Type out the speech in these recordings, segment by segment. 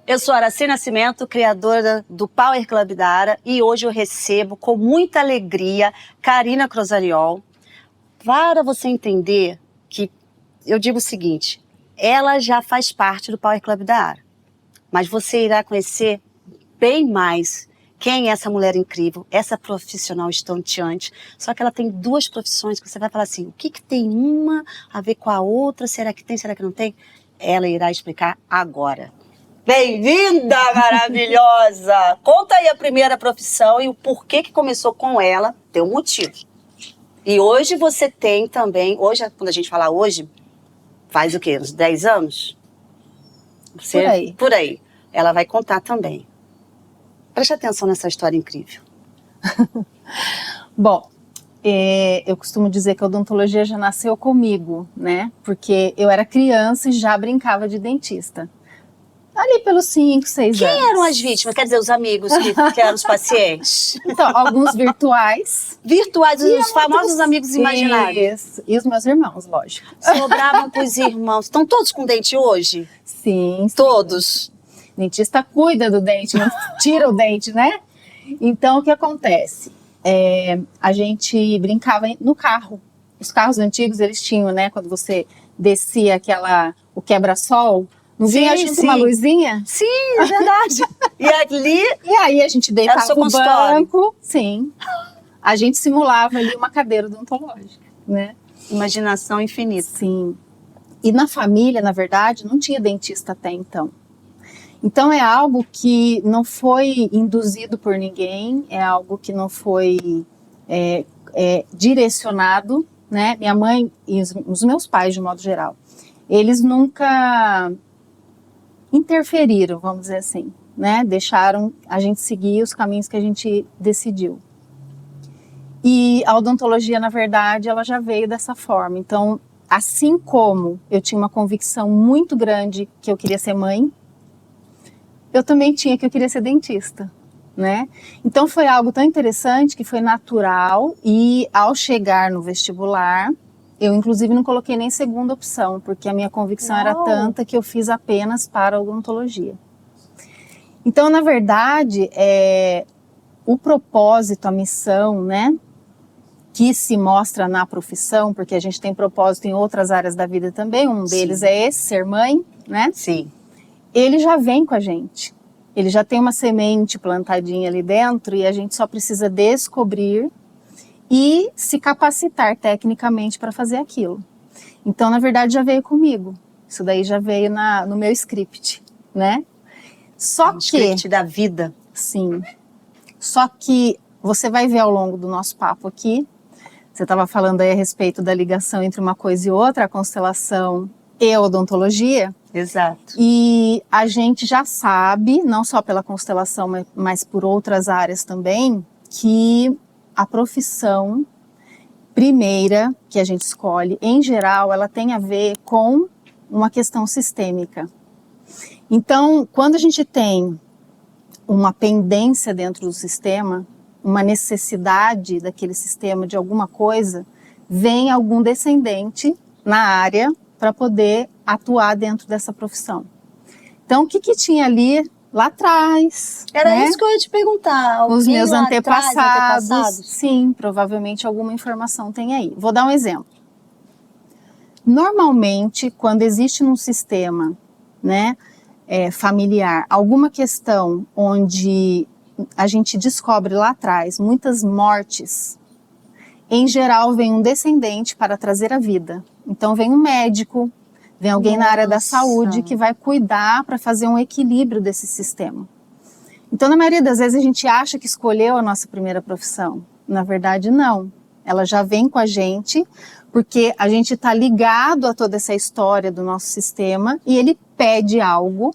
Eu sou Aracy Nascimento, criadora do Power Club da Ara, e hoje eu recebo com muita alegria Karina Crosariol, para você entender que eu digo o seguinte, ela já faz parte do Power Club da Ara, mas você irá conhecer bem mais quem é essa mulher incrível, essa profissional estonteante, só que ela tem duas profissões que você vai falar assim, o que tem uma a ver com a outra, será que tem, será que não tem? Ela irá explicar agora. Bem-vinda, maravilhosa! Conta aí a primeira profissão e o porquê que começou com ela, tem um motivo. E hoje você tem também, hoje, quando a gente fala hoje, faz o quê? Uns 10 anos? Você, por aí. Por aí. Ela vai contar também. Preste atenção nessa história incrível. Bom, eu costumo dizer que a odontologia já nasceu comigo, né? Porque eu era criança e já brincava de dentista. Ali pelos 5, 6 anos. Quem eram as vítimas? Quer dizer, os amigos que eram os pacientes? Então, alguns virtuais. Virtuais, os famosos amigos imaginários. Isso. E os meus irmãos, lógico. Sobravam para os irmãos. Estão todos com dente hoje? Sim. Todos. Dentista cuida do dente, não tira o dente, né? Então, o que acontece? A gente brincava no carro. Os carros antigos, eles tinham, né? Quando você descia o quebra-sol, não vinha junto uma luzinha? Sim, é verdade. E aí a gente deitava no banco. Sim. A gente simulava ali uma cadeira odontológica, né? Imaginação infinita. Sim. E na família, na verdade, não tinha dentista até então. Então é algo que não foi induzido por ninguém, é algo que não foi direcionado, né? Minha mãe e os meus pais, de modo geral, eles nunca interferiram, vamos dizer assim, né? Deixaram a gente seguir os caminhos que a gente decidiu. E a odontologia, na verdade, ela já veio dessa forma. Então, assim como eu tinha uma convicção muito grande que eu queria ser mãe, eu também tinha que eu queria ser dentista, né? Então foi algo tão interessante que foi natural e ao chegar no vestibular, eu inclusive não coloquei nem segunda opção, porque a minha convicção era tanta que eu fiz apenas para odontologia. Então, na verdade, o propósito, a missão, né, que se mostra na profissão, porque a gente tem propósito em outras áreas da vida também, um deles é esse, ser mãe, né? Sim. Ele já vem com a gente, ele já tem uma semente plantadinha ali dentro e a gente só precisa descobrir e se capacitar tecnicamente para fazer aquilo. Então, na verdade, já veio comigo, isso daí já veio no meu script, né? Script da vida. Sim, só que você vai ver ao longo do nosso papo aqui, você estava falando aí a respeito da ligação entre uma coisa e outra, a constelação e a odontologia. Exato. E a gente já sabe, não só pela constelação, mas por outras áreas também, que a profissão primeira que a gente escolhe, em geral, ela tem a ver com uma questão sistêmica. Então, quando a gente tem uma pendência dentro do sistema, uma necessidade daquele sistema de alguma coisa, vem algum descendente na área para poder atuar dentro dessa profissão. Então, o que tinha ali lá atrás? Era isso que eu ia te perguntar. Os meus antepassados. Sim, provavelmente alguma informação tem aí. Vou dar um exemplo. Normalmente, quando existe num sistema, né, familiar, alguma questão onde a gente descobre lá atrás muitas mortes, em geral vem um descendente para trazer a vida. Então vem um médico, vem alguém na área da saúde que vai cuidar para fazer um equilíbrio desse sistema. Então, na maioria das vezes, a gente acha que escolheu a nossa primeira profissão. Na verdade, não. Ela já vem com a gente, porque a gente está ligado a toda essa história do nosso sistema e ele pede algo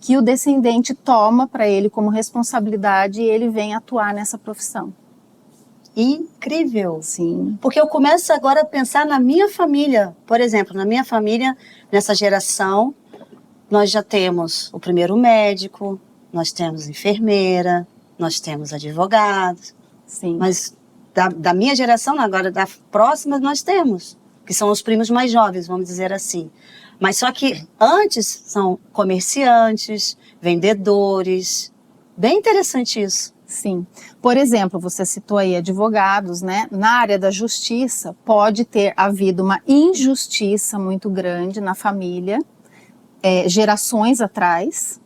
que o descendente toma para ele como responsabilidade e ele vem atuar nessa profissão. Incrível. Sim. Porque eu começo agora a pensar na minha família. Por exemplo, na minha família, nessa geração, nós já temos o primeiro médico, nós temos enfermeira, nós temos advogados. Sim. Mas da minha geração, agora da próxima, nós temos que são os primos mais jovens, vamos dizer assim. Mas só que antes são comerciantes, vendedores. Bem interessante isso. Sim. Por exemplo, você citou aí advogados, né? Na área da justiça, pode ter havido uma injustiça muito grande na família, gerações atrás,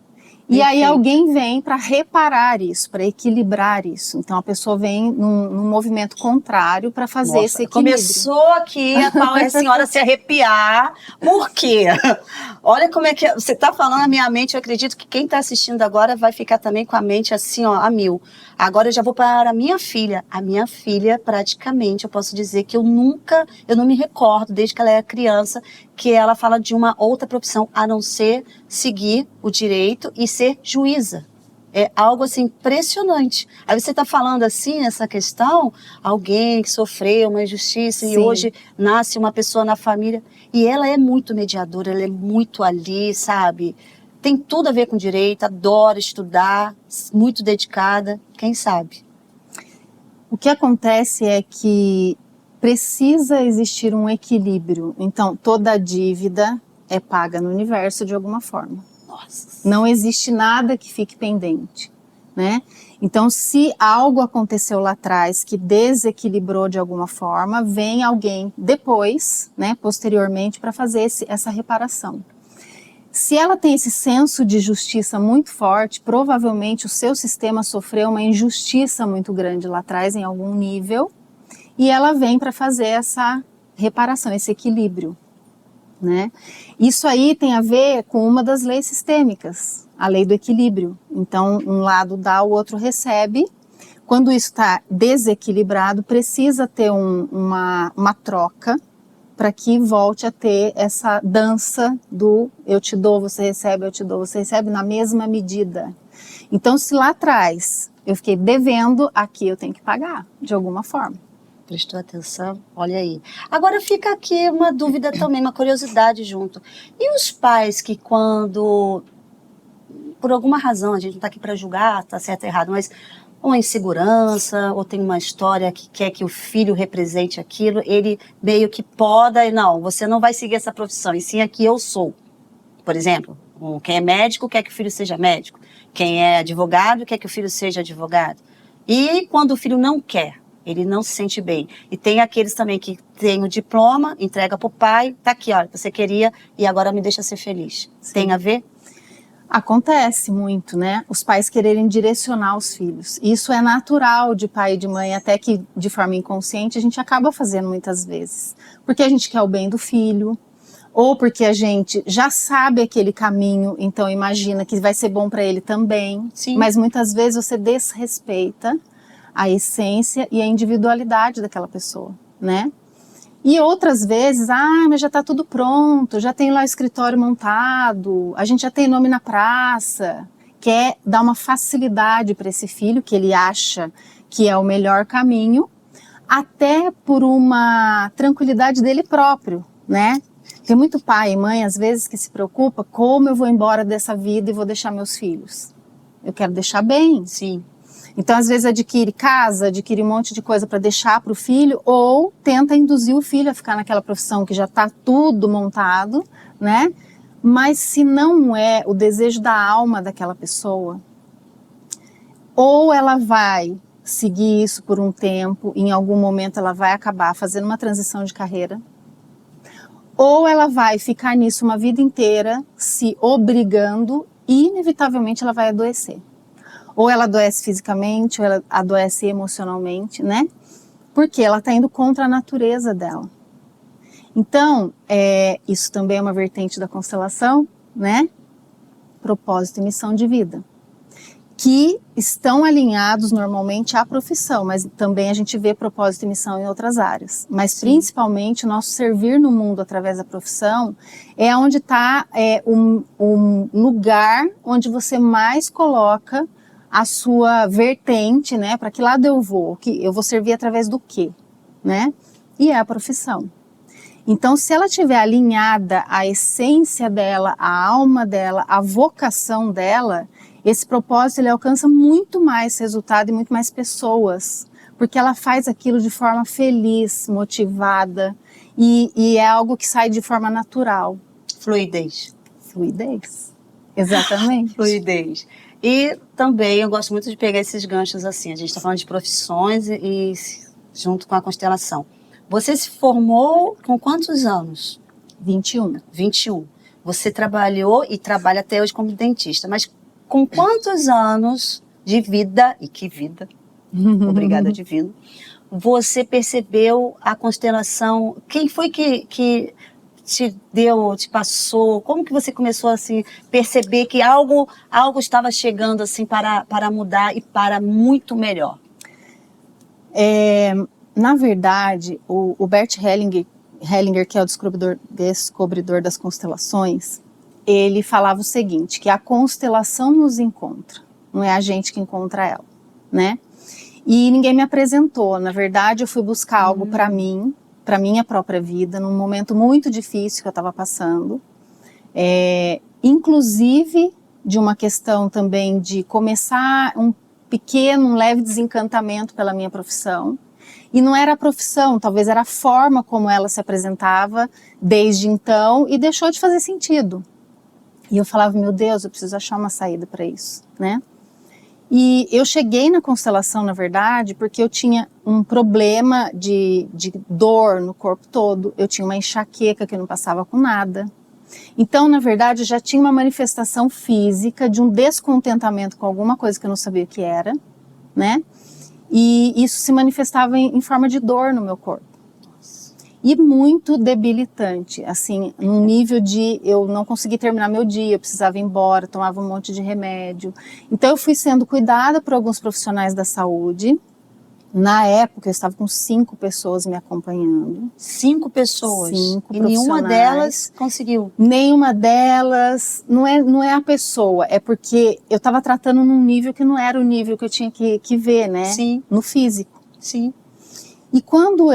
e aí alguém vem para reparar isso, para equilibrar isso. Então a pessoa vem num movimento contrário para fazer esse equilíbrio. Começou aqui a senhora se arrepiar. Por quê? Olha como é que você está falando na minha mente. Eu acredito que quem está assistindo agora vai ficar também com a mente assim, ó, a mil. Agora eu já vou para a minha filha. A minha filha, praticamente, eu posso dizer que eu não me recordo, desde que ela era criança, que ela fala de uma outra profissão, a não ser seguir o direito e ser juíza. É algo assim impressionante. Aí você está falando assim, essa questão, alguém que sofreu uma injustiça e hoje nasce uma pessoa na família, e ela é muito mediadora, ela é muito ali, sabe? Tem tudo a ver com direito, adora estudar, muito dedicada, quem sabe? O que acontece é que precisa existir um equilíbrio. Então, toda dívida é paga no universo de alguma forma. Nossa. Não existe nada que fique pendente, né? Então, se algo aconteceu lá atrás que desequilibrou de alguma forma, vem alguém depois, né, posteriormente, para fazer essa reparação. Se ela tem esse senso de justiça muito forte, provavelmente o seu sistema sofreu uma injustiça muito grande lá atrás, em algum nível, e ela vem para fazer essa reparação, esse equilíbrio, né? Isso aí tem a ver com uma das leis sistêmicas, a lei do equilíbrio. Então, um lado dá, o outro recebe. Quando isso está desequilibrado, precisa ter uma troca para que volte a ter essa dança do eu te dou, você recebe, eu te dou, você recebe, na mesma medida. Então, se lá atrás eu fiquei devendo, aqui eu tenho que pagar, de alguma forma. Prestou atenção? Olha aí. Agora fica aqui uma dúvida também, uma curiosidade junto. E os pais que quando, por alguma razão, a gente não está aqui para julgar, está certo ou errado, mas uma insegurança, ou tem uma história que quer que o filho represente aquilo, ele meio que poda e não, você não vai seguir essa profissão, e sim a que eu sou. Por exemplo, quem é médico quer que o filho seja médico, quem é advogado quer que o filho seja advogado. E quando o filho não quer, ele não se sente bem. E tem aqueles também que têm o diploma, entrega para o pai, tá aqui, olha, você queria e agora me deixa ser feliz. Sim. Tem a ver? Acontece muito, né? Os pais quererem direcionar os filhos. Isso é natural de pai e de mãe, até que de forma inconsciente a gente acaba fazendo muitas vezes. Porque a gente quer o bem do filho, ou porque a gente já sabe aquele caminho, então imagina que vai ser bom para ele também. Sim. Mas muitas vezes você desrespeita a essência e a individualidade daquela pessoa, né? E outras vezes, mas já está tudo pronto, já tem lá o escritório montado, a gente já tem nome na praça, quer dar uma facilidade para esse filho, que ele acha que é o melhor caminho, até por uma tranquilidade dele próprio, né? Tem muito pai e mãe, às vezes, que se preocupa como eu vou embora dessa vida e vou deixar meus filhos. Eu quero deixar bem. Sim. Então, às vezes, adquire casa, adquire um monte de coisa para deixar para o filho, ou tenta induzir o filho a ficar naquela profissão que já está tudo montado, né? Mas se não é o desejo da alma daquela pessoa, ou ela vai seguir isso por um tempo, em algum momento ela vai acabar fazendo uma transição de carreira, ou ela vai ficar nisso uma vida inteira, se obrigando, e inevitavelmente ela vai adoecer. Ou ela adoece fisicamente, ou ela adoece emocionalmente, né? Porque ela está indo contra a natureza dela. Então, isso também é uma vertente da constelação, né? Propósito e missão de vida. Que estão alinhados normalmente à profissão, mas também a gente vê propósito e missão em outras áreas. Mas sim, principalmente o nosso servir no mundo através da profissão é onde está um lugar onde você mais coloca a sua vertente, né? Para que lado eu vou? Eu vou servir através do quê? Né? E é a profissão. Então, se ela estiver alinhada à essência dela, à alma dela, à vocação dela, esse propósito ele alcança muito mais resultado e muito mais pessoas, porque ela faz aquilo de forma feliz, motivada E é algo que sai de forma natural. Fluidez. Fluidez. Exatamente. Fluidez. E também eu gosto muito de pegar esses ganchos assim. A gente está falando de profissões e junto com a constelação. Você se formou com quantos anos? 21. 21. Você trabalhou e trabalha até hoje como dentista, mas com quantos anos de vida, e que vida, obrigada divino, você percebeu a constelação? Quem foi que te passou? Como que você começou a assim, perceber que algo estava chegando assim para mudar e para muito melhor? Na verdade, o Bert Hellinger, que é o descobridor das constelações, ele falava o seguinte, que a constelação nos encontra, não é a gente que encontra ela, né? E ninguém me apresentou, na verdade eu fui buscar algo para mim, para minha própria vida, num momento muito difícil que eu estava passando, inclusive de uma questão também de começar um leve desencantamento pela minha profissão. E não era a profissão, talvez era a forma como ela se apresentava desde então e deixou de fazer sentido. E eu falava, meu Deus, eu preciso achar uma saída para isso, né? E eu cheguei na constelação, na verdade, porque eu tinha um problema de dor no corpo todo, eu tinha uma enxaqueca que não passava com nada. Então, na verdade, eu já tinha uma manifestação física de um descontentamento com alguma coisa que eu não sabia o que era, né? E isso se manifestava em forma de dor no meu corpo. E muito debilitante, assim, num nível de eu não consegui terminar meu dia, eu precisava ir embora, tomava um monte de remédio. Então eu fui sendo cuidada por alguns profissionais da saúde. Na época eu estava com 5 pessoas me acompanhando. 5 pessoas? 5 e nenhuma delas conseguiu? Nenhuma delas, não é a pessoa, é porque eu estava tratando num nível que não era o nível que eu tinha que ver, né? Sim. No físico. Sim. E quando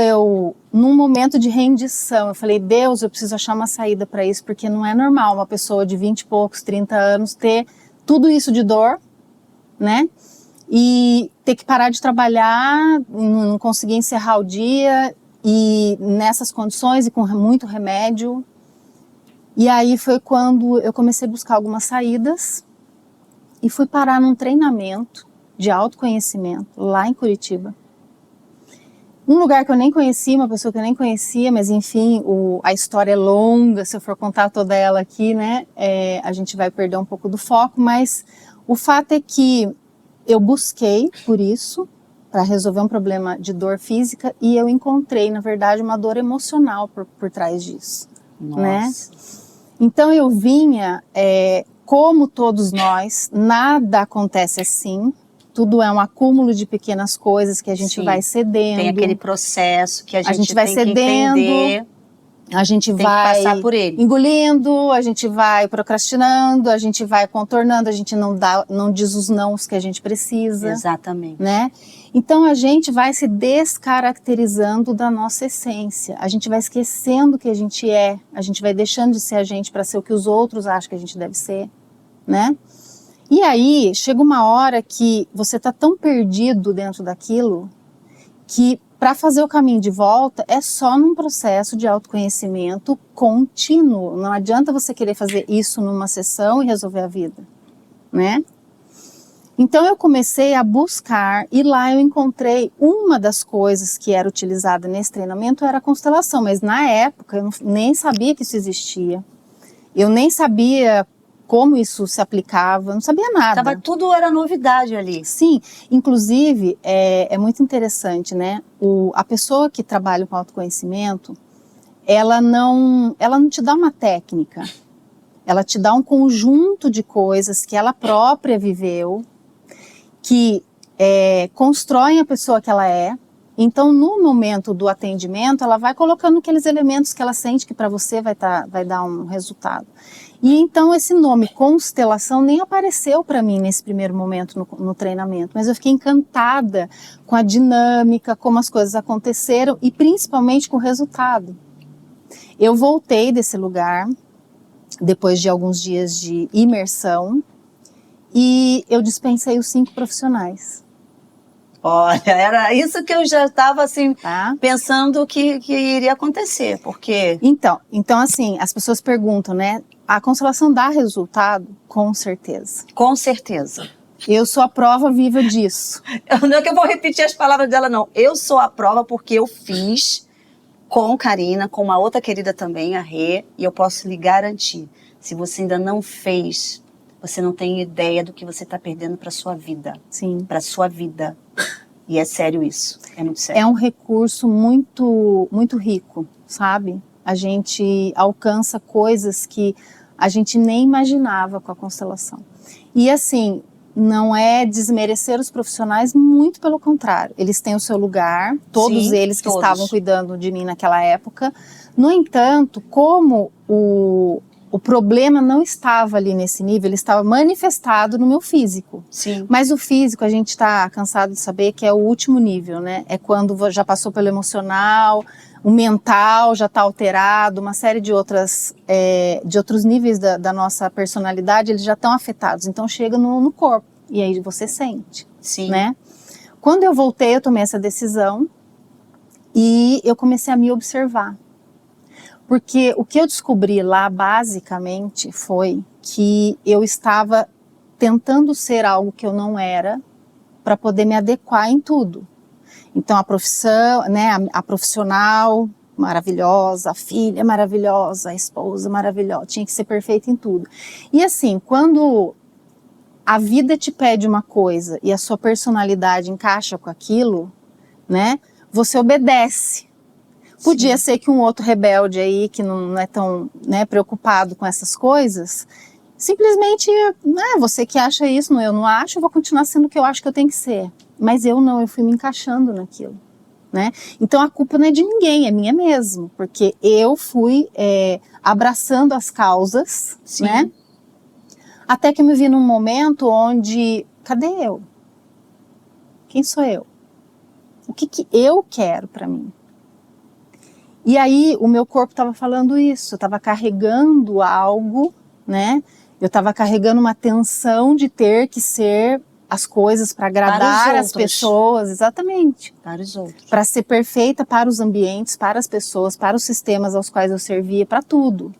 num momento de rendição, eu falei, Deus, eu preciso achar uma saída para isso, porque não é normal uma pessoa de 20 e poucos, 30 anos ter tudo isso de dor, né? E ter que parar de trabalhar, não conseguir encerrar o dia, e nessas condições e com muito remédio. E aí foi quando eu comecei a buscar algumas saídas e fui parar num treinamento de autoconhecimento lá em Curitiba. Um lugar que eu nem conhecia, uma pessoa que eu nem conhecia, mas enfim, a história é longa, se eu for contar toda ela aqui, né, a gente vai perder um pouco do foco, mas o fato é que eu busquei por isso, para resolver um problema de dor física, e eu encontrei, na verdade, uma dor emocional por trás disso. Nossa. Né? Então eu vinha, como todos nós, nada acontece assim, tudo é um acúmulo de pequenas coisas que a gente Sim. vai cedendo. Tem aquele processo que a gente vai tem cedendo, que entender. A gente tem vai que passar por ele. Engolindo, a gente vai procrastinando, a gente vai contornando, a gente não diz os nãos que a gente precisa. Exatamente. Né? Então a gente vai se descaracterizando da nossa essência, a gente vai esquecendo o que a gente é, a gente vai deixando de ser a gente para ser o que os outros acham que a gente deve ser, né? E aí chega uma hora que você está tão perdido dentro daquilo que para fazer o caminho de volta é só num processo de autoconhecimento contínuo. Não adianta você querer fazer isso numa sessão e resolver a vida, né? Então eu comecei a buscar e lá eu encontrei uma das coisas que era utilizada nesse treinamento era a constelação, mas na época eu nem sabia que isso existia. Eu nem sabia como isso se aplicava, não sabia nada. Tudo era novidade ali. Sim, inclusive é muito interessante, né? A pessoa que trabalha com autoconhecimento, ela não te dá uma técnica, ela te dá um conjunto de coisas que ela própria viveu, que constroem a pessoa que ela é. Então, no momento do atendimento, ela vai colocando aqueles elementos que ela sente que para você vai dar um resultado. E então esse nome constelação nem apareceu para mim nesse primeiro momento no treinamento, mas eu fiquei encantada com a dinâmica, como as coisas aconteceram e principalmente com o resultado. Eu voltei desse lugar depois de alguns dias de imersão e eu dispensei os 5 profissionais. Olha, era isso que eu já estava assim, Tá? pensando que iria acontecer, porque Então, assim, as pessoas perguntam, né? A constelação dá resultado? Com certeza. com certeza. Eu sou a prova viva disso. Não é que eu vou repetir as palavras dela, não. Eu sou a prova porque eu fiz com Karina, com uma outra querida também, a Rê, e eu posso lhe garantir, se você ainda não fez, você não tem ideia do que você está perdendo para sua vida. Sim. Para sua vida. E é sério isso. É muito sério. É um recurso muito, muito rico, sabe? A gente alcança coisas que a gente nem imaginava com a constelação. E assim, não é desmerecer os profissionais, muito pelo contrário. Eles têm o seu lugar, todos Sim, eles que todos. estavam cuidando de mim naquela época. No entanto, como o problema não estava ali nesse nível, ele estava manifestado no meu físico. Sim. Mas o físico, a gente está cansado de saber que é o último nível, né? É quando já passou pelo emocional, o mental já está alterado, uma série de outros níveis da nossa personalidade, eles já estão afetados. Então chega no corpo e aí você sente, Sim. né? Quando eu voltei, eu tomei essa decisão e eu comecei a me observar. Porque o que eu descobri lá, basicamente, foi que eu estava tentando ser algo que eu não era para poder me adequar em tudo. Então, a profissão, né, a profissional maravilhosa, a filha maravilhosa, a esposa maravilhosa, tinha que ser perfeita em tudo. E assim, quando a vida te pede uma coisa e a sua personalidade encaixa com aquilo, né, você obedece. Podia ser que um outro rebelde aí, que não é tão, né, preocupado com essas coisas, simplesmente, você que acha isso, eu não acho, eu vou continuar sendo o que eu acho que eu tenho que ser. Mas eu não, eu fui me encaixando naquilo, né? Então a culpa não é de ninguém, é minha mesmo, porque eu fui abraçando as causas, Sim. né? Até que eu me vi num momento onde, cadê eu? Quem sou eu? O que eu quero para mim? E aí o meu corpo estava falando isso, eu estava carregando algo, né? Eu estava carregando uma tensão de ter que ser as coisas para agradar as pessoas, exatamente. Para os outros. Para ser perfeita para os ambientes, para as pessoas, para os sistemas aos quais eu servia, para tudo.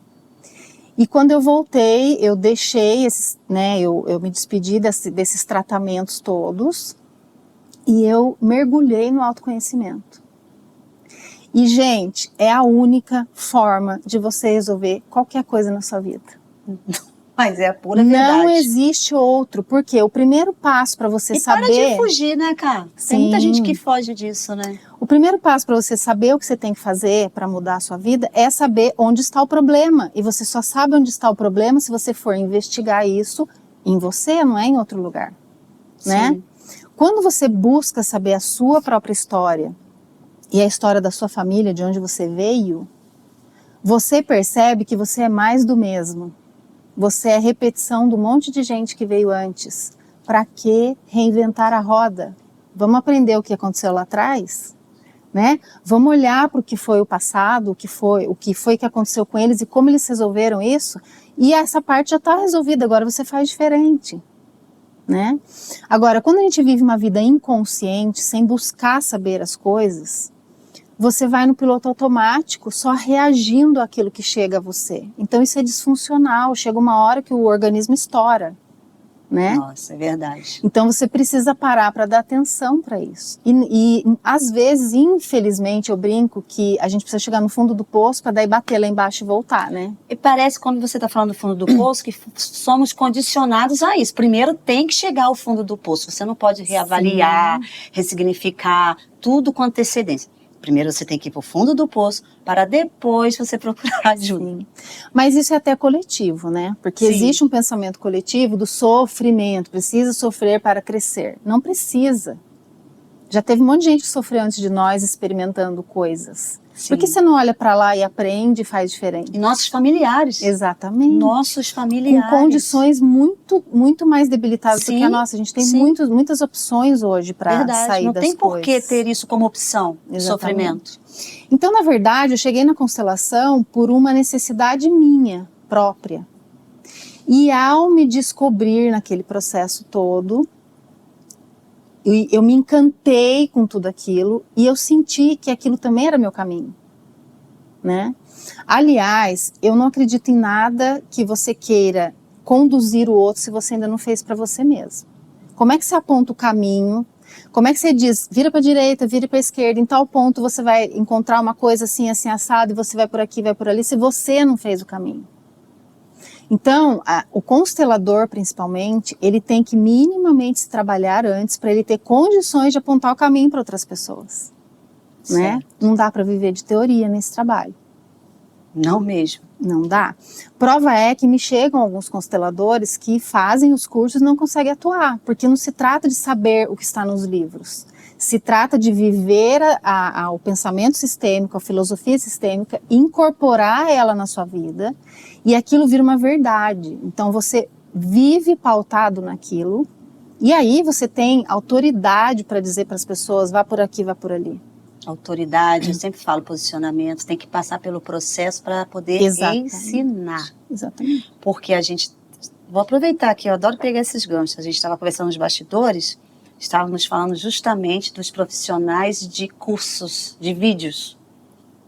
E quando eu voltei, eu deixei esses, né? Eu me despedi desses tratamentos todos e eu mergulhei no autoconhecimento. E, gente, é a única forma de você resolver qualquer coisa na sua vida. Mas é a pura verdade. Não existe outro, porque o primeiro passo para você saber... E para de fugir, né, Cá? Tem muita gente que foge disso, né? O primeiro passo para você saber o que você tem que fazer para mudar a sua vida é saber onde está o problema. E você só sabe onde está o problema se você for investigar isso em você, não é em outro lugar, né? Sim. Quando você busca saber a sua própria história, e a história da sua família, de onde você veio, você percebe que você é mais do mesmo. Você é repetição do monte de gente que veio antes. Para que reinventar a roda? Vamos aprender o que aconteceu lá atrás, né? Vamos olhar para o que foi o passado, o que foi que aconteceu com eles e como eles resolveram isso. E essa parte já está resolvida, agora você faz diferente, né? Agora, quando a gente vive uma vida inconsciente, sem buscar saber as coisas, você vai no piloto automático só reagindo àquilo que chega a você. Então isso é disfuncional, chega uma hora que o organismo estoura, né? Nossa, é verdade. Então você precisa parar para dar atenção para isso. E às vezes, infelizmente, eu brinco que a gente precisa chegar no fundo do poço para daí bater lá embaixo e voltar, né? E parece, quando você está falando do fundo do poço, que somos condicionados a isso. Primeiro tem que chegar ao fundo do poço. Você não pode reavaliar, ressignificar tudo com antecedência. Primeiro você tem que ir para o fundo do poço para depois você procurar ajuda. Sim. Mas isso é até coletivo, né? Porque existe um pensamento coletivo do sofrimento, precisa sofrer para crescer. Não precisa. Já teve um monte de gente que sofreu antes de nós experimentando coisas. Sim. Por que você não olha para lá e aprende e faz diferente? E nossos familiares. Exatamente. Nossos familiares. Com condições muito, muito mais debilitadas do que a nossa. A gente tem muitas opções hoje para sair das coisas. Não tem por que ter isso como opção, sofrimento. Então, na verdade, eu cheguei na constelação por uma necessidade minha própria. E ao me descobrir naquele processo todo, eu me encantei com tudo aquilo e eu senti que aquilo também era meu caminho, né? Aliás, eu não acredito em nada que você queira conduzir o outro se você ainda não fez para você mesmo. Como é que você aponta o caminho? Como é que você diz, vira para a direita, vira para a esquerda, em tal ponto você vai encontrar uma coisa assim, assim, assado, e você vai por aqui, vai por ali, se você não fez o caminho? Então, o constelador, principalmente, ele tem que minimamente se trabalhar antes para ele ter condições de apontar o caminho para outras pessoas, né? Não dá para viver de teoria nesse trabalho. Não mesmo. Não dá. Prova é que me chegam alguns consteladores que fazem os cursos e não conseguem atuar, porque não se trata de saber o que está nos livros. Se trata de viver o pensamento sistêmico, a filosofia sistêmica, incorporar ela na sua vida e aquilo vira uma verdade. Então você vive pautado naquilo e aí você tem autoridade para dizer para as pessoas, vá por aqui, vá por ali. Autoridade, eu sempre falo posicionamento, tem que passar pelo processo para poder ensinar. Exatamente. Porque a gente, vou aproveitar aqui, eu adoro pegar esses ganchos, a gente estava conversando nos bastidores, estávamos falando justamente dos profissionais de cursos, de vídeos,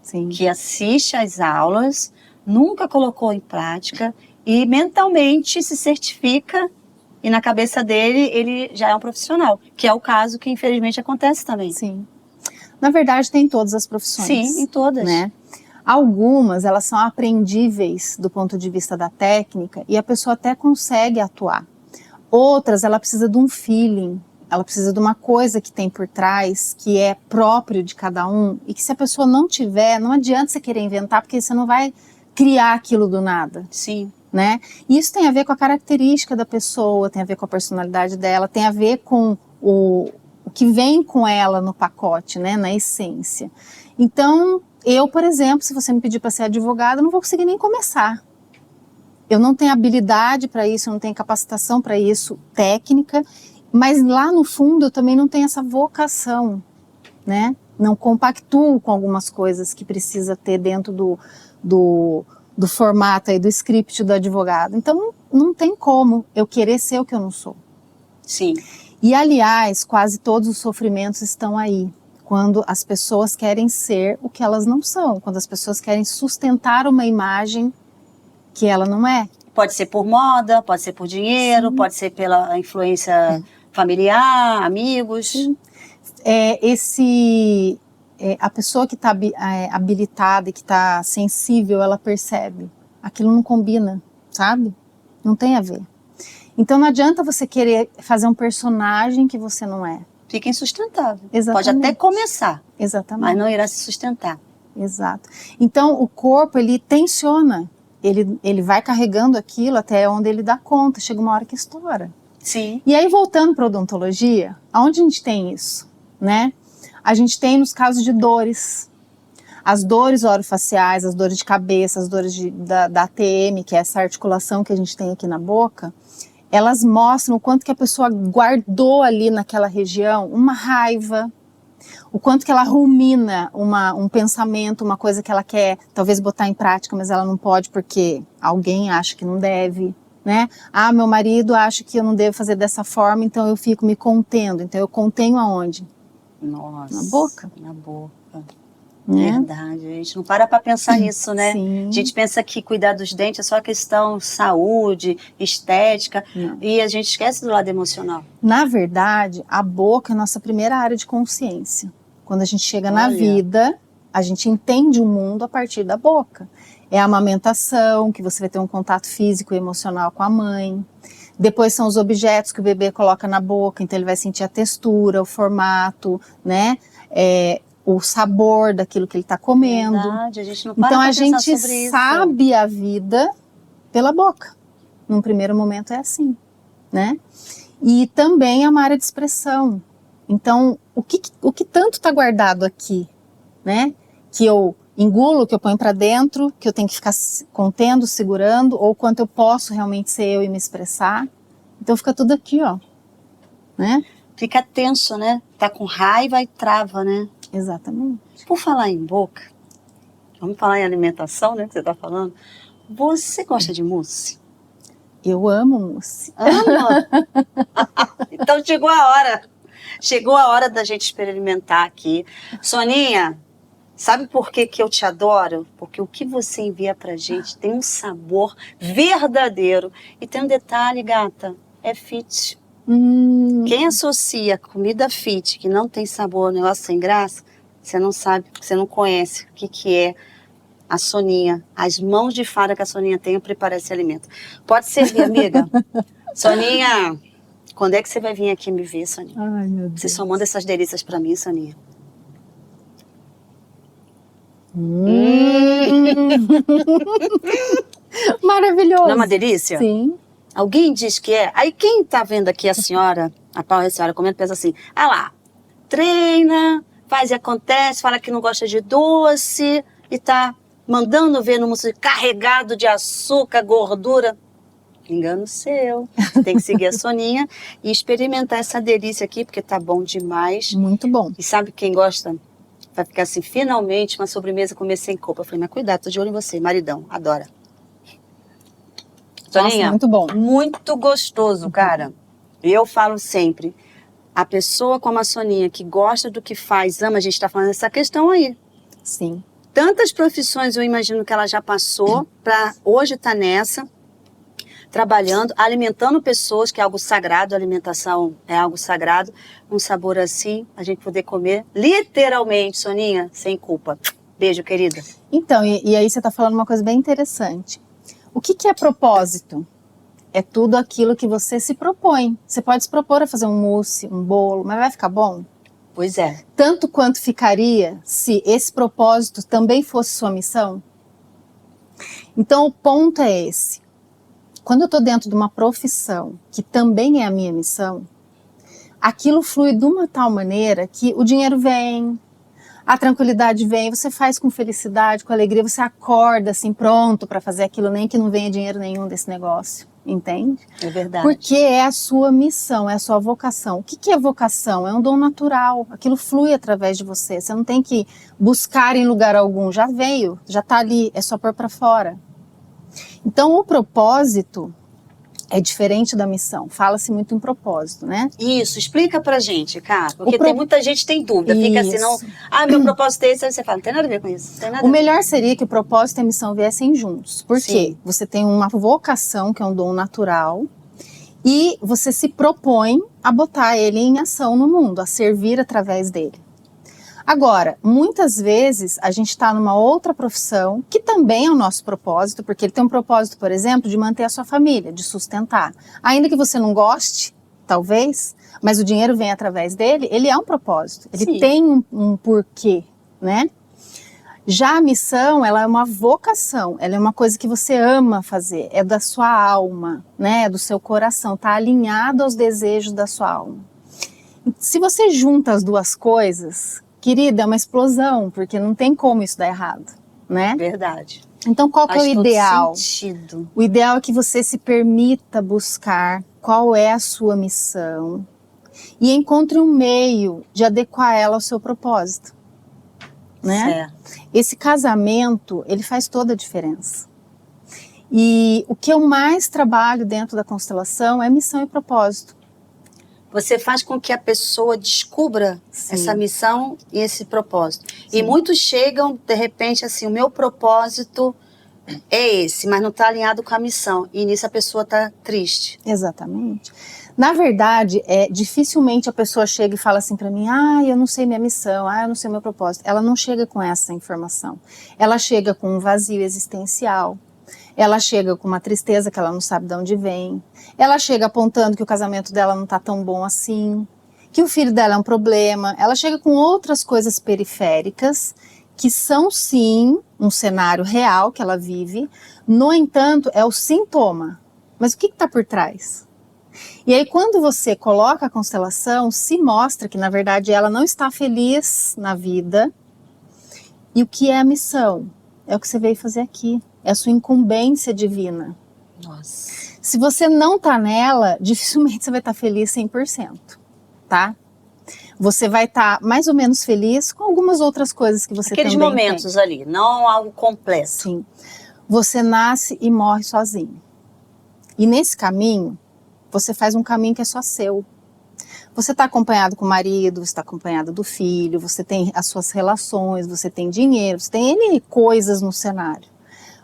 Sim. que assiste às aulas, nunca colocou em prática e mentalmente se certifica e na cabeça dele ele já é um profissional, que é o caso que infelizmente acontece também. Sim. Na verdade, tem em todas as profissões. Sim, em todas. Né? Algumas, elas são aprendíveis do ponto de vista da técnica e a pessoa até consegue atuar. Outras, ela precisa de um feeling, ela precisa de uma coisa que tem por trás, que é próprio de cada um e que se a pessoa não tiver, não adianta você querer inventar, porque você não vai criar aquilo do nada. Sim. Né? E isso tem a ver com a característica da pessoa, tem a ver com a personalidade dela, tem a ver com o que vem com ela no pacote, né, na essência. Então, eu, por exemplo, se você me pedir para ser advogada, eu não vou conseguir nem começar. Eu não tenho habilidade para isso, eu não tenho capacitação para isso, técnica, mas lá no fundo eu também não tenho essa vocação, né? Não compactuo com algumas coisas que precisa ter dentro do formato aí, do script do advogado. Então, não tem como eu querer ser o que eu não sou. Sim. E, aliás, quase todos os sofrimentos estão aí, quando as pessoas querem ser o que elas não são, quando as pessoas querem sustentar uma imagem que ela não é. Pode ser por moda, pode ser por dinheiro, Sim. Pode ser pela influência familiar, amigos. Sim. A pessoa que está habilitada e que está sensível, ela percebe. Aquilo não combina, sabe? Não tem a ver. Então não adianta você querer fazer um personagem que você não é. Fica insustentável. Exatamente. Pode até começar. Exatamente. Mas não irá se sustentar. Exato. Então o corpo, ele tensiona. Ele vai carregando aquilo até onde ele dá conta. Chega uma hora que estoura. Sim. E aí, voltando para a odontologia, aonde a gente tem isso, né? A gente tem nos casos de dores. As dores orofaciais, as dores de cabeça, as dores da ATM, que é essa articulação que a gente tem aqui na boca, elas mostram o quanto que a pessoa guardou ali naquela região uma raiva, o quanto que ela rumina um pensamento, uma coisa que ela quer talvez botar em prática, mas ela não pode porque alguém acha que não deve, né? Ah, meu marido acha que eu não devo fazer dessa forma, então eu fico me contendo. Então eu contenho aonde? Nossa. Na boca. Na boca. Né? Verdade, a gente não para pensar nisso, né? Sim. A gente pensa que cuidar dos dentes é só questão saúde, estética, Não. E a gente esquece do lado emocional. Na verdade, a boca é a nossa primeira área de consciência. Quando a gente chega na vida, a gente entende o mundo a partir da boca. É a amamentação, que você vai ter um contato físico e emocional com a mãe. Depois são os objetos que o bebê coloca na boca, então ele vai sentir a textura, o formato, né? O sabor daquilo que ele está comendo. Verdade, a gente não para então pra a gente pensar sobre sabe a vida pela boca. Num primeiro momento é assim, né? E também é uma área de expressão. Então, o que tanto está guardado aqui, né? Que eu engulo, que eu ponho para dentro, que eu tenho que ficar contendo, segurando, ou quanto eu posso realmente ser eu e me expressar. Então fica tudo aqui, ó, né? Fica tenso, né? Tá com raiva e trava, né? Exatamente. Por falar em boca, vamos falar em alimentação, né, que você tá falando. Você gosta de mousse? Eu amo mousse. Ama? Então chegou a hora. Chegou a hora da gente experimentar aqui. Soninha, sabe por que que eu te adoro? Porque o que você envia pra gente tem um sabor verdadeiro. E tem um detalhe, gata, é fit. Quem associa comida fit, que não tem sabor, negócio sem graça, você não sabe, você não conhece o que que é a Soninha. As mãos de fada que a Soninha tem para preparar esse alimento. Pode servir, amiga? Soninha, quando é que você vai vir aqui me ver, Soninha? Ai, meu Deus. Você só manda essas delícias pra mim, Soninha. Maravilhoso. Não é uma delícia? Sim. Alguém diz que é. Aí quem tá vendo aqui a senhora, a Paula e a senhora comendo, pensa assim, ah lá, treina, faz e acontece, fala que não gosta de doce e tá mandando ver no músculo carregado de açúcar, gordura. Engano seu. Tem que seguir a Soninha e experimentar essa delícia aqui, porque tá bom demais. Muito bom. E sabe quem gosta? Vai ficar assim, finalmente, uma sobremesa comer sem culpa. Eu falei, mas cuidado, tô de olho em você, maridão, adora. Soninha, Nossa, muito bom. muito gostoso, cara. E eu falo sempre, a pessoa como a Soninha, que gosta do que faz, ama, a gente tá falando dessa questão aí. Sim. Tantas profissões eu imagino que ela já passou, pra hoje tá nessa, trabalhando, alimentando pessoas, que é algo sagrado, a alimentação é algo sagrado, um sabor assim, a gente poder comer, literalmente, Soninha, sem culpa. Beijo, querida. Então, e aí você está falando uma coisa bem interessante. O que é propósito? É tudo aquilo que você se propõe. Você pode se propor a fazer um mousse, um bolo, mas vai ficar bom? Pois é. Tanto quanto ficaria se esse propósito também fosse sua missão? Então, o ponto é esse. Quando eu estou dentro de uma profissão que também é a minha missão, aquilo flui de uma tal maneira que o dinheiro vem, a tranquilidade vem, você faz com felicidade, com alegria, você acorda assim pronto para fazer aquilo, nem que não venha dinheiro nenhum desse negócio, entende? É verdade. Porque é a sua missão, é a sua vocação. O que é vocação? É um dom natural, aquilo flui através de você, você não tem que buscar em lugar algum, já veio, já está ali, é só pôr para fora. Então o propósito é diferente da missão, fala-se muito em propósito, né? Isso, explica pra gente, cara, porque tem muita gente que tem dúvida, fica assim, não, meu propósito é esse, aí você fala, não tem nada a ver com isso, não tem nada a ver. O melhor seria que o propósito e a missão viessem juntos, porque você tem uma vocação, que é um dom natural, e você se propõe a botar ele em ação no mundo, a servir através dele. Agora, muitas vezes a gente está numa outra profissão, que também é o nosso propósito, porque ele tem um propósito, por exemplo, de manter a sua família, de sustentar. Ainda que você não goste, talvez, mas o dinheiro vem através dele, ele é um propósito, ele tem um porquê, né? Já a missão, ela é uma vocação, ela é uma coisa que você ama fazer, é da sua alma, né? É do seu coração, está alinhado aos desejos da sua alma. Se você junta as duas coisas, querida, é uma explosão, porque não tem como isso dar errado, né? Verdade. Então, qual que é o ideal? Faz todo sentido. O ideal é que você se permita buscar qual é a sua missão e encontre um meio de adequar ela ao seu propósito, né? Certo. Esse casamento, ele faz toda a diferença. E o que eu mais trabalho dentro da constelação é missão e propósito. Você faz com que a pessoa descubra essa missão e esse propósito. Sim. E muitos chegam, de repente, assim, o meu propósito é esse, mas não está alinhado com a missão. E nisso a pessoa está triste. Exatamente. Na verdade, dificilmente a pessoa chega e fala assim para mim, eu não sei minha missão, eu não sei meu propósito. Ela não chega com essa informação. Ela chega com um vazio existencial. Ela chega com uma tristeza que ela não sabe de onde vem. Ela chega apontando que o casamento dela não está tão bom assim, que o filho dela é um problema. Ela chega com outras coisas periféricas, que são sim um cenário real que ela vive. No entanto, é o sintoma. Mas o que está por trás? E aí, quando você coloca a constelação, se mostra que, na verdade, ela não está feliz na vida. E o que é a missão? É o que você veio fazer aqui. É a sua incumbência divina. Nossa. Se você não tá nela, dificilmente você vai estar feliz 100%, tá? Você vai estar mais ou menos feliz com algumas outras coisas que você Aqueles também momentos tem. ali, não algo completo. Sim. Você nasce e morre sozinho. E nesse caminho, você faz um caminho que é só seu. Você está acompanhado com o marido, você está acompanhado do filho, você tem as suas relações, você tem dinheiro, você tem N coisas no cenário.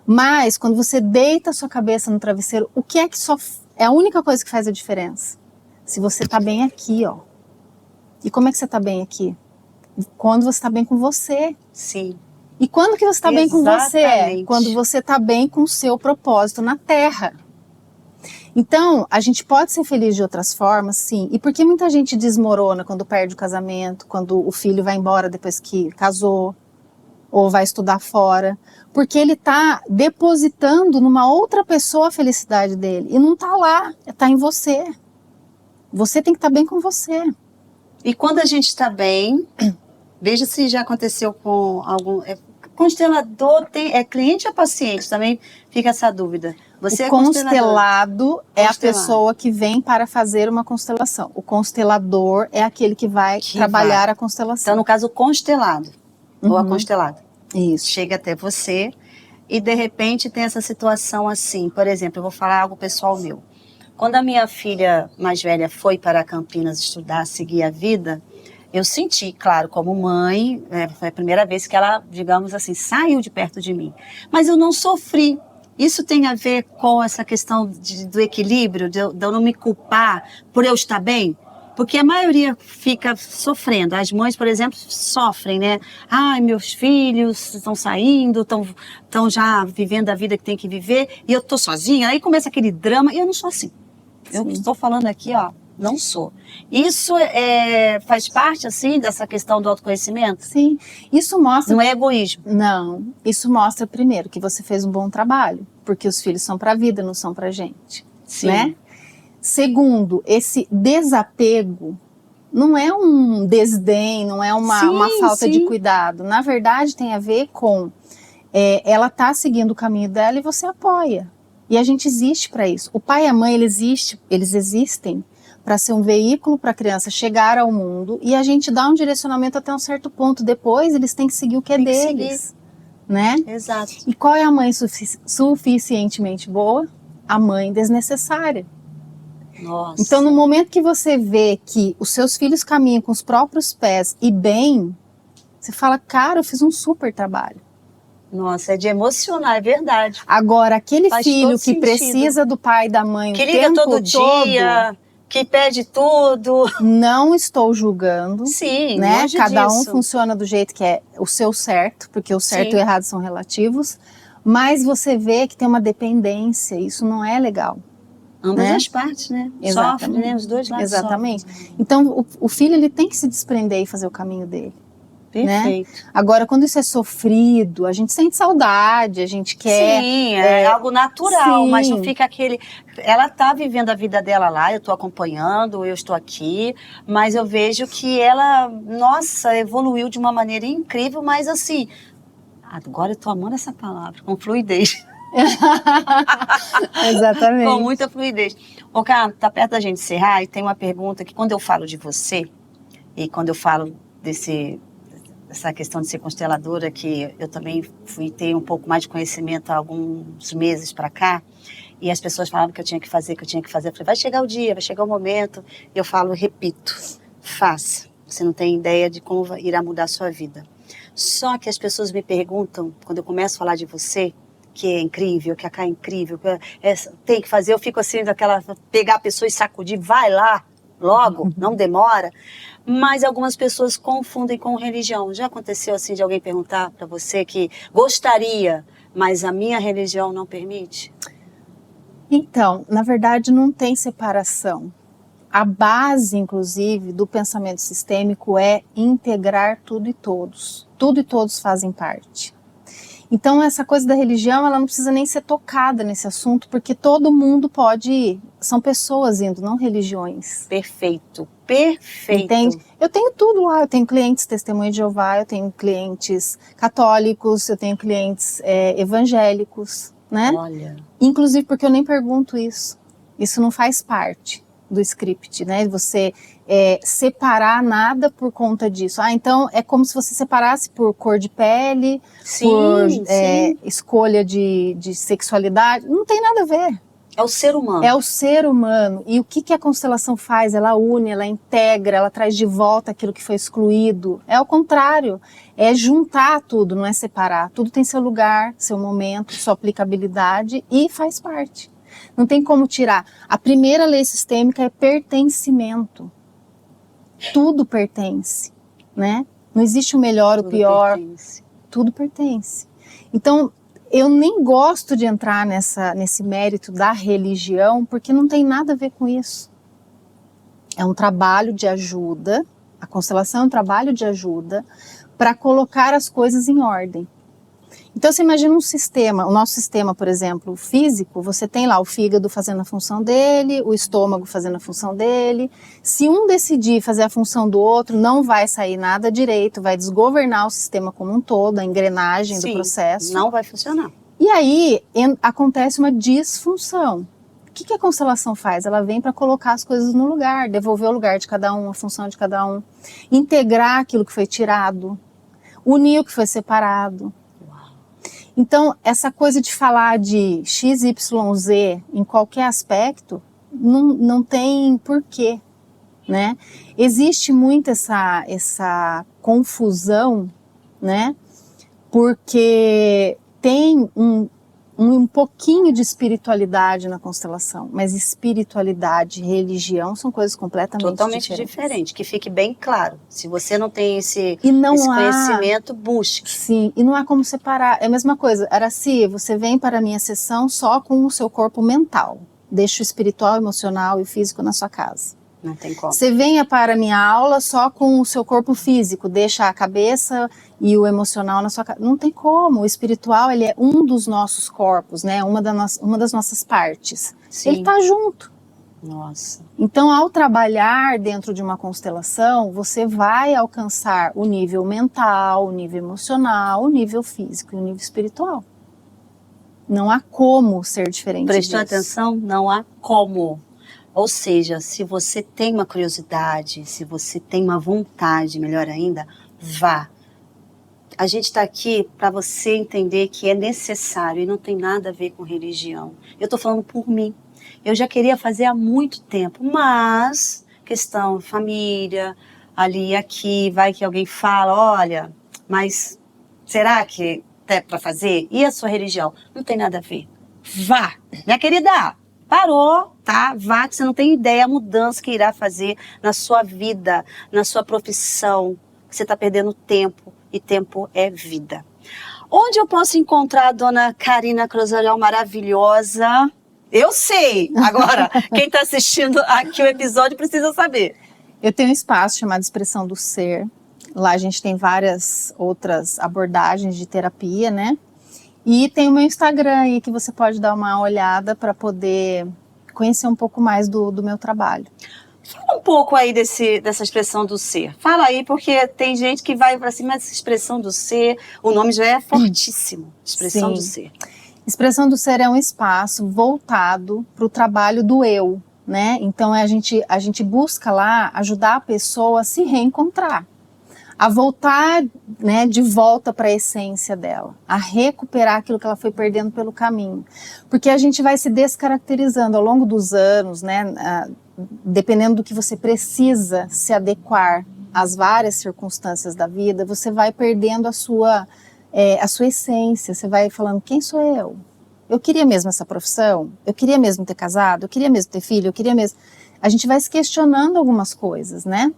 Mas quando você deita a sua cabeça no travesseiro, o que é que só é a única coisa que faz a diferença? Se você está bem aqui, ó. E como é que você está bem aqui? Quando você está bem com você. Sim. E quando que você está bem com você? Exatamente. Quando você está bem com o seu propósito na Terra. Então, a gente pode ser feliz de outras formas, sim. E por que muita gente desmorona quando perde o casamento, quando o filho vai embora depois que casou, ou vai estudar fora? Porque ele está depositando numa outra pessoa a felicidade dele. E não está lá, está em você. Você tem que estar bem com você. E quando a gente está bem, veja se já aconteceu com algum... Constelador é cliente ou paciente? Também fica essa dúvida. Você o é constelado é a pessoa que vem para fazer uma constelação. O constelador é aquele que vai trabalhar a constelação. Então, no caso, o constelado ou a constelada. Isso. Chega até você e, de repente, tem essa situação assim. Por exemplo, eu vou falar algo pessoal meu. Quando a minha filha mais velha foi para Campinas estudar, seguir a vida, eu senti, claro, como mãe, foi a primeira vez que ela, digamos assim, saiu de perto de mim. Mas eu não sofri. Isso tem a ver com essa questão do equilíbrio, de eu não me culpar por eu estar bem? Porque a maioria fica sofrendo. As mães, por exemplo, sofrem, né? Ai, meus filhos estão saindo, estão já vivendo a vida que tem que viver, e eu estou sozinha. Aí começa aquele drama, e eu não sou assim. Sim. Eu estou falando aqui, ó, não sou. Isso faz parte, assim, dessa questão do autoconhecimento? Sim. Isso mostra... Não é egoísmo. Não. Isso mostra, primeiro, que você fez um bom trabalho. Porque os filhos são para a vida, não são para a gente. Sim. Né? Segundo, esse desapego não é um desdém, não é uma falta de cuidado. Na verdade, tem a ver com ela tá seguindo o caminho dela e você apoia. E a gente existe para isso. O pai e a mãe, eles existem para ser um veículo para a criança chegar ao mundo e a gente dá um direcionamento até um certo ponto. Depois, eles têm que seguir o que é deles. Né? Exato. E qual é a mãe suficientemente boa? A mãe desnecessária. Nossa. Então, no momento que você vê que os seus filhos caminham com os próprios pés e bem, você fala, cara, eu fiz um super trabalho. Nossa, é de emocionar, é verdade. Agora, aquele Faz filho todo que sentido. Precisa do pai e da mãe que o liga tempo todo dia, que pede tudo. Não estou julgando. Sim, né? longe Cada um disso. funciona do jeito que é o seu certo, porque o certo Sim. e o errado são relativos. Mas você vê que tem uma dependência, isso não é legal. Ambas né? as partes, né? Exatamente. Sofre, né? Os dois lados. Exatamente. Sofrem. Então, o filho ele tem que se desprender e fazer o caminho dele. Perfeito. Né? Agora, quando isso é sofrido, a gente sente saudade, a gente quer... Sim, é algo natural, sim. mas não fica aquele... Ela está vivendo a vida dela lá, eu estou acompanhando, eu estou aqui, mas eu vejo que ela, nossa, evoluiu de uma maneira incrível, mas assim, agora eu estou amando essa palavra, com fluidez. Exatamente. Com muita fluidez. Ô, Carla, tá perto da gente encerrar e tem uma pergunta que quando eu falo de você, e quando eu falo essa questão de ser consteladora, que eu também fui ter um pouco mais de conhecimento há alguns meses para cá, e as pessoas falavam que eu tinha que fazer, Eu falei, vai chegar o dia, vai chegar o momento. E eu falo, repito, faça. Você não tem ideia de como irá mudar a sua vida. Só que as pessoas me perguntam, quando eu começo a falar de você, que é incrível, que a Cá é incrível, que tem que fazer, eu fico assim, pegar a pessoa e sacudir, vai lá, logo, não demora. Mas algumas pessoas confundem com religião. Já aconteceu assim de alguém perguntar para você que gostaria, mas a minha religião não permite? Então, na verdade não tem separação. A base, inclusive, do pensamento sistêmico é integrar tudo e todos. Tudo e todos fazem parte. Então, essa coisa da religião, ela não precisa nem ser tocada nesse assunto, porque todo mundo pode ir. São pessoas indo, não religiões. Perfeito, perfeito. Entende? Eu tenho tudo lá, eu tenho clientes testemunhas de Jeová, eu tenho clientes católicos, eu tenho clientes evangélicos, né? Olha. Inclusive porque eu nem pergunto isso. Isso não faz parte do script, né? Você separar nada por conta disso. Ah, então é como se você separasse por cor de pele, sim, por sim. Escolha de sexualidade. Não tem nada a ver. É o ser humano. É o ser humano. E o que a constelação faz? Ela une, ela integra, ela traz de volta aquilo que foi excluído. É o contrário, é juntar tudo, não é separar. Tudo tem seu lugar, seu momento, sua aplicabilidade e faz parte. Não tem como tirar. A primeira lei sistêmica é pertencimento. Tudo pertence, né? Não existe o melhor, o pior. Pertence. Tudo pertence. Então, eu nem gosto de entrar nesse mérito da religião, porque não tem nada a ver com isso. É um trabalho de ajuda, a constelação é um trabalho de ajuda para colocar as coisas em ordem. Então você imagina um sistema, o nosso sistema, por exemplo, físico, você tem lá o fígado fazendo a função dele, o estômago fazendo a função dele. Se um decidir fazer a função do outro, não vai sair nada direito, vai desgovernar o sistema como um todo, a engrenagem do processo. Não vai funcionar. E aí acontece uma disfunção. O que a constelação faz? Ela vem para colocar as coisas no lugar, devolver o lugar de cada um, a função de cada um, integrar aquilo que foi tirado, unir o que foi separado. Então, essa coisa de falar de X, Y, Z em qualquer aspecto, não tem porquê, né? Existe muito essa confusão, né? Porque tem um pouquinho de espiritualidade na constelação, mas espiritualidade e religião são coisas completamente diferentes. Que fique bem claro. Se você não tem esse conhecimento, busque. Sim, e não há como separar. É a mesma coisa. Araci, você vem para a minha sessão só com o seu corpo mental. Deixa o espiritual, emocional e físico na sua casa. Não tem como. Você venha para a minha aula só com o seu corpo físico, deixa a cabeça e o emocional na sua casa. Não tem como. O espiritual, ele é um dos nossos corpos, né? Uma das nossas partes. Sim. Ele está junto. Nossa. Então, ao trabalhar dentro de uma constelação, você vai alcançar o nível mental, o nível emocional, o nível físico e o nível espiritual. Não há como ser diferente disso. Prestou atenção? Não há como. Ou seja, se você tem uma curiosidade, se você tem uma vontade, melhor ainda, vá. A gente está aqui para você entender que é necessário e não tem nada a ver com religião. Eu estou falando por mim. Eu já queria fazer há muito tempo, mas questão família, ali e aqui, vai que alguém fala, olha, mas será que é para fazer? E a sua religião? Não tem nada a ver. Vá, minha querida. Parou, tá? Vá, que você não tem ideia a mudança que irá fazer na sua vida, na sua profissão. Você está perdendo tempo e tempo é vida. Onde eu posso encontrar a dona Karina Crozariol maravilhosa? Eu sei! Agora, quem está assistindo aqui o episódio precisa saber. Eu tenho um espaço chamado Expressão do Ser. Lá a gente tem várias outras abordagens de terapia, né? E tem o meu Instagram aí que você pode dar uma olhada para poder conhecer um pouco mais do meu trabalho. Fala um pouco aí dessa expressão do ser. Fala aí, porque tem gente que vai para cima, mas essa expressão do ser, o nome já é fortíssimo. Expressão Sim. do ser. Expressão do Ser é um espaço voltado para o trabalho do eu, né? Então a gente busca lá ajudar a pessoa a se reencontrar, a voltar, né, de volta para a essência dela, a recuperar aquilo que ela foi perdendo pelo caminho. Porque a gente vai se descaracterizando ao longo dos anos, né, dependendo do que você precisa se adequar às várias circunstâncias da vida, você vai perdendo a sua essência, você vai falando, quem sou eu? Eu queria mesmo essa profissão? Eu queria mesmo ter casado? Eu queria mesmo ter filho? Eu queria mesmo... A gente vai se questionando algumas coisas, né?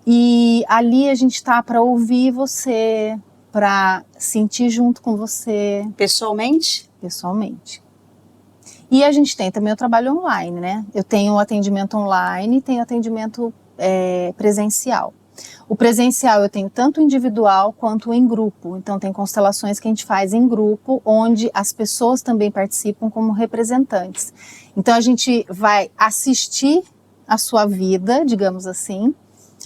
E ali a gente tá para ouvir você, para sentir junto com você. Pessoalmente? Pessoalmente. E a gente tem também o trabalho online, né? Eu tenho atendimento online e tenho atendimento presencial. O presencial eu tenho tanto individual quanto em grupo. Então tem constelações que a gente faz em grupo, onde as pessoas também participam como representantes. Então a gente vai assistir a sua vida, digamos assim,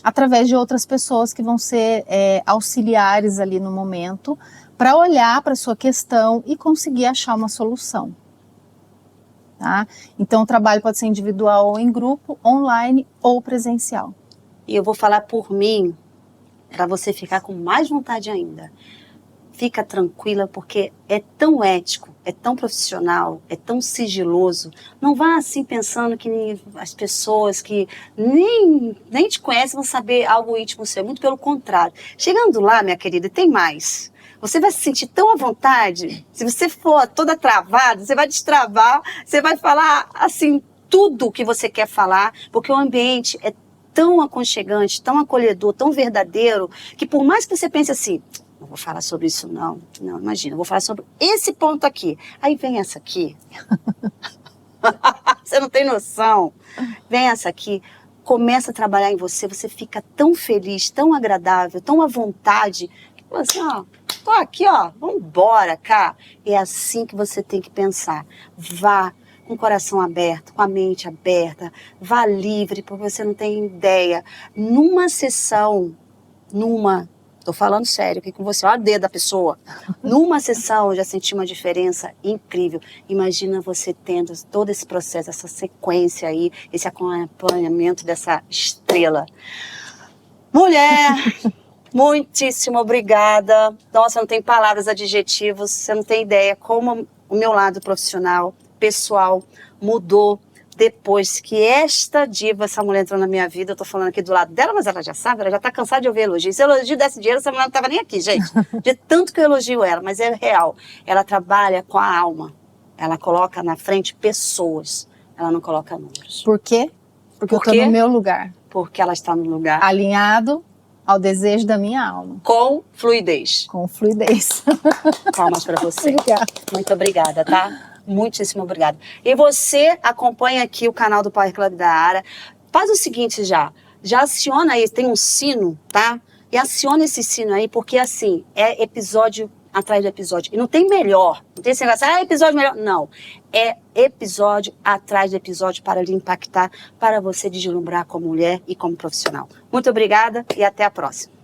através de outras pessoas que vão ser auxiliares ali no momento, para olhar para a sua questão e conseguir achar uma solução. Tá? Então o trabalho pode ser individual ou em grupo, online ou presencial. E eu vou falar por mim, para você ficar com mais vontade ainda. fica tranquila, porque é tão ético, é tão profissional, é tão sigiloso. Não vá assim pensando que as pessoas que nem te conhecem vão saber algo íntimo seu. Muito pelo contrário. Chegando lá, minha querida, tem mais. Você vai se sentir tão à vontade. Se você for toda travada, você vai destravar, você vai falar assim tudo o que você quer falar, porque o ambiente é tão aconchegante, tão acolhedor, tão verdadeiro, que por mais que você pense assim, não vou falar sobre isso não, imagina, eu vou falar sobre esse ponto aqui. Aí vem essa aqui. Você não tem noção. Vem essa aqui, começa a trabalhar em você, você fica tão feliz, tão agradável, tão à vontade, que você, ó, tô aqui, ó, vambora, cá. É assim que você tem que pensar. Vá com o coração aberto, com a mente aberta, vá livre, porque você não tem ideia. Numa sessão, tô falando sério aqui com você, olha o dedo da pessoa. Numa sessão eu já senti uma diferença incrível. Imagina você tendo todo esse processo, essa sequência aí, esse acompanhamento dessa estrela. Mulher, muitíssimo obrigada. Nossa, não tem palavras, adjetivos, você não tem ideia como o meu lado profissional, pessoal, mudou depois que essa diva, essa mulher entrou na minha vida. Eu tô falando aqui do lado dela, mas ela já sabe, ela já tá cansada de ouvir elogio. Se elogio desse dinheiro, essa mulher não tava nem aqui, gente. De tanto que eu elogio ela, mas é real. Ela trabalha com a alma. Ela coloca na frente pessoas. Ela não coloca números. Por quê? Porque eu tô no meu lugar. Porque ela está no lugar alinhado ao desejo da minha alma. com fluidez. Com fluidez. Palmas para você. Obrigada. Muito obrigada, tá? Muitíssimo obrigada. E você acompanha aqui o canal do Power Club da Ara. Faz o seguinte já aciona aí, tem um sino, tá? E aciona esse sino aí, porque assim, é episódio atrás de episódio. E não tem melhor, não tem esse negócio, episódio melhor. Não, é episódio atrás de episódio para lhe impactar, para você deslumbrar como mulher e como profissional. Muito obrigada e até a próxima.